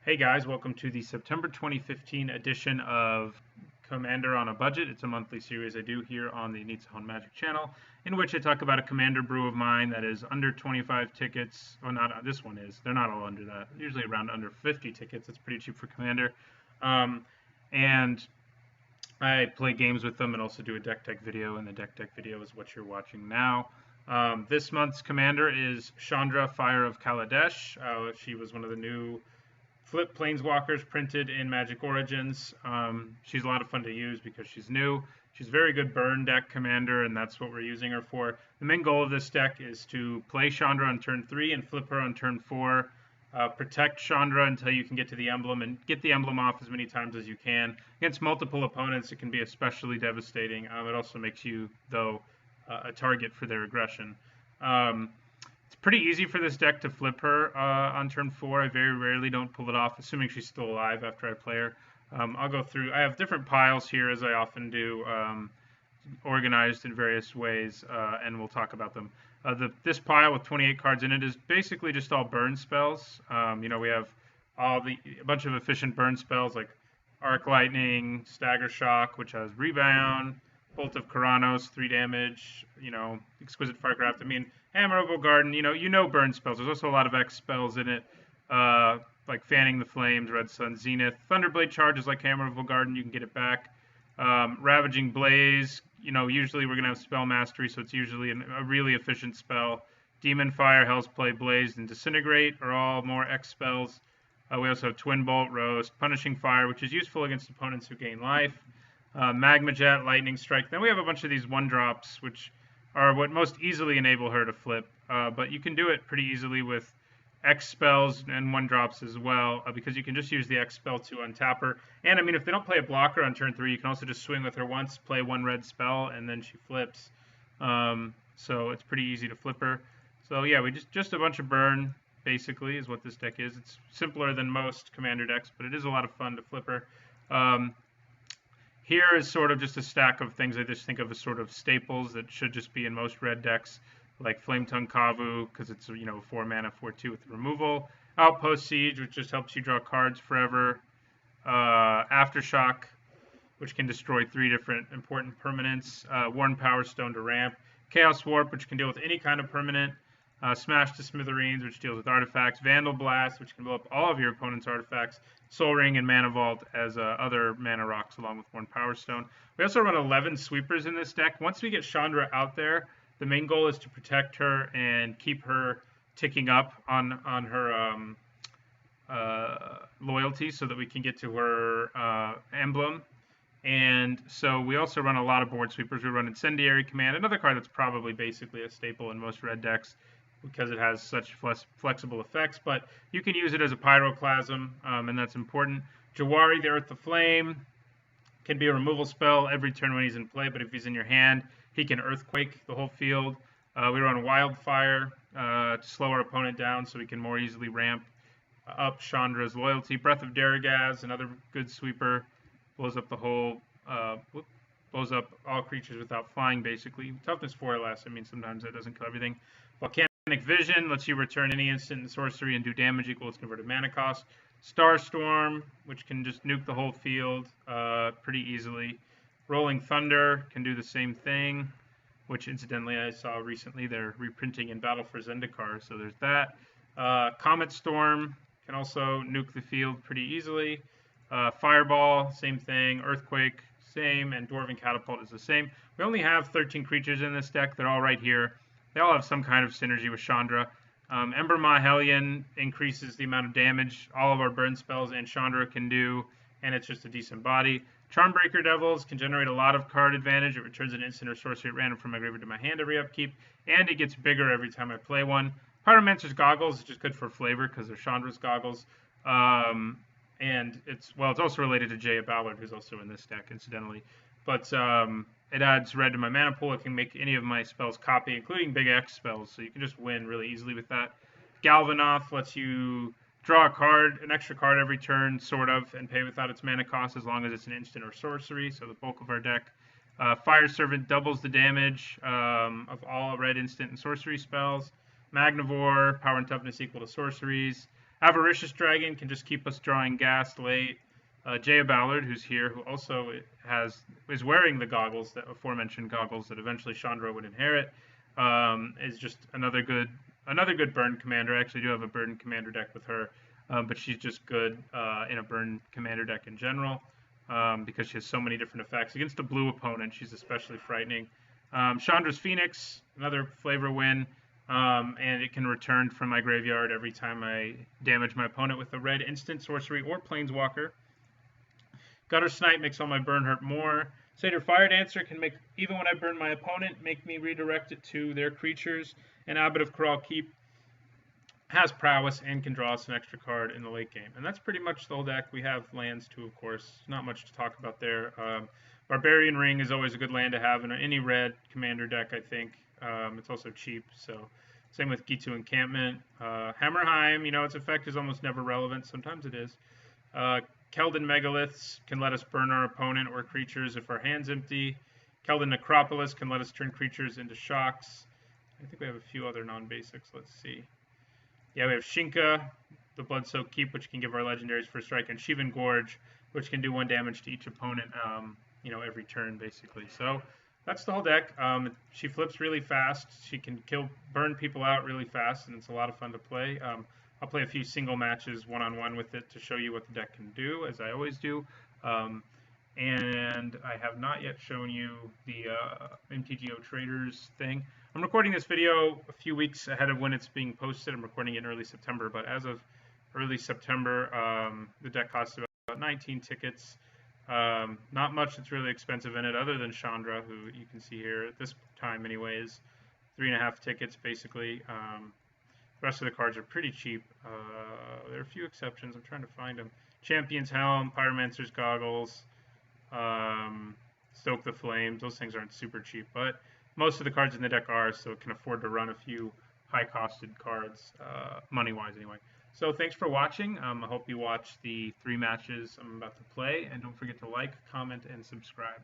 Hey guys, welcome to the September 2015 edition of Commander on a Budget. It's a monthly series I do here on the Needs on Magic channel, in which I talk about a Commander brew of mine that is under 25 tickets. Oh, not this one is. They're not all under that. Usually around under 50 tickets. It's pretty cheap for Commander. And I play games with them and also do a deck video, and the deck video is what you're watching now. This month's Commander is Chandra, Fire of Kaladesh. She was one of the new Flip planeswalkers printed in Magic Origins. She's a lot of fun to use because she's new. She's a very good burn deck commander, and that's what we're using her for. The main goal of this deck is to play Chandra on turn 3 and flip her on turn 4. Protect Chandra until you can get to the emblem and get the emblem off as many times as you can. Against multiple opponents, it can be especially devastating. It also makes you, though, a target for their aggression. It's pretty easy for this deck to flip her on turn 4. I very rarely don't pull it off, assuming she's still alive after I play her. I'll go through. I have different piles here, as I often do, organized in various ways, and we'll talk about them. This pile with 28 cards in it is basically just all burn spells. We have a bunch of efficient burn spells like Arc Lightning, Stagger Shock, which has Rebound, Bolt of Karanos, 3 damage, Exquisite Firecraft. Hammer of Garden, burn spells. There's also a lot of X spells in it, like Fanning the Flames, Red Sun, Zenith. Thunderblade charges like Hammer of Garden, you can get it back. Ravaging Blaze, usually we're going to have Spell Mastery, so it's usually a really efficient spell. Demon Fire, Hell's Play, Blaze, and Disintegrate are all more X spells. We also have Twin Bolt, Roast, Punishing Fire, which is useful against opponents who gain life. Magma Jet, Lightning Strike. Then we have a bunch of these 1-drops, which are what most easily enable her to flip. But you can do it pretty easily with X spells and 1-drops as well, because you can just use the X spell to untap her. And if they don't play a blocker on turn 3, you can also just swing with her once, play 1 red spell, and then she flips. So it's pretty easy to flip her. So yeah, we just a bunch of burn, basically, is what this deck is. It's simpler than most Commander decks, but it is a lot of fun to flip her. Here is sort of just a stack of things I just think of as sort of staples that should just be in most red decks, like Flametongue Kavu, because it's 4 mana, 4/2 with removal. Outpost Siege, which just helps you draw cards forever. Aftershock, which can destroy 3 different important permanents. Worn Power Stone to ramp. Chaos Warp, which can deal with any kind of permanent. Smash to Smithereens, which deals with artifacts. Vandal Blast, which can blow up all of your opponent's artifacts. Soul Ring and Mana Vault as other mana rocks along with Worn Power Stone. We also run 11 sweepers in this deck. Once we get Chandra out there, the main goal is to protect her and keep her ticking up on her loyalty so that we can get to her emblem. And so we also run a lot of board sweepers. We run Incendiary Command, another card that's probably basically a staple in most red decks because it has such flexible effects, but you can use it as a Pyroclasm, and that's important. Jawari, the Earth of Flame, can be a removal spell every turn when he's in play, but if he's in your hand, he can Earthquake the whole field. We run Wildfire to slow our opponent down so we can more easily ramp up Chandra's loyalty. Breath of Daragaz, another good sweeper, blows up the whole, blows up all creatures without flying, basically. Toughness 4 or less. Sometimes that doesn't kill everything. Volcanic Vision lets you return any instant and sorcery and do damage equal its converted mana cost. Starstorm, which can just nuke the whole field pretty easily. Rolling Thunder can do the same thing, which incidentally I saw recently they're reprinting in Battle for Zendikar, so there's that. Comet Storm can also nuke the field pretty easily. Fireball, same thing. Earthquake, same. And Dwarven Catapult is the same. We only have 13 creatures in this deck. They're all right here. They all have some kind of synergy with Chandra. Ember Maw Hellion increases the amount of damage all of our burn spells and Chandra can do, and it's just a decent body. Charmbreaker Devils can generate a lot of card advantage. It returns an instant or sorcery at random from my graveyard to my hand every upkeep, and it gets bigger every time I play one. Pyromancer's Goggles is just good for flavor because they're Chandra's goggles. And it's also related to Jaya Ballard, who's also in this deck, incidentally. But it adds red to my mana pool. It can make any of my spells copy, including big X spells, so you can just win really easily with that. Galvanoth lets you draw a card, an extra card every turn, sort of, and pay without its mana cost as long as it's an instant or sorcery, so the bulk of our deck. Fire Servant doubles the damage of all red instant and sorcery spells. Magnivore, power and toughness equal to sorceries. Avaricious Dragon can just keep us drawing gas late. Jaya Ballard, who's here, who also is wearing the goggles, that aforementioned goggles that eventually Chandra would inherit, is just another good burn commander. I actually do have a burn commander deck with her, but she's just good in a burn commander deck in general because she has so many different effects. Against a blue opponent, she's especially frightening. Chandra's Phoenix, another flavor win. And it can return from my graveyard every time I damage my opponent with a red instant, sorcery, or planeswalker. Gutter Snipe makes all my burn hurt more. Satyr Fire Dancer can make, even when I burn my opponent, make me redirect it to their creatures. And Abbot of Corral Keep has prowess and can draw us an extra card in the late game. And that's pretty much the whole deck. We have lands too, of course. Not much to talk about there. Barbarian Ring is always a good land to have in any red commander deck, I think. It's also cheap, so same with Gitu Encampment. Hammerheim, its effect is almost never relevant. Sometimes it is. Keldon Megaliths can let us burn our opponent or creatures if our hand's empty. Keldon Necropolis can let us turn creatures into shocks. I think we have a few other non-basics. Let's see. Yeah, we have Shinka, the Blood-Soaked Keep, which can give our legendaries first strike, and Shivan Gorge, which can do 1 damage to each opponent, every turn, basically. So that's the whole deck. She flips really fast. She can burn people out really fast, and it's a lot of fun to play. I'll play a few single matches one-on-one with it to show you what the deck can do, as I always do. And I have not yet shown you the MTGO Traders thing. I'm recording this video a few weeks ahead of when it's being posted. I'm recording it in early September, but as of early September, the deck costs about 19 tickets. Not much that's really expensive in it, other than Chandra, who you can see here at this time anyways. 3.5 tickets, basically. The rest of the cards are pretty cheap. There are a few exceptions. I'm trying to find them. Champion's Helm, Pyromancer's Goggles, Stoke the Flames. Those things aren't super cheap, but most of the cards in the deck are, so it can afford to run a few high-costed cards, money-wise anyway. So thanks for watching. I hope you watch the 3 matches I'm about to play, and don't forget to like, comment, and subscribe.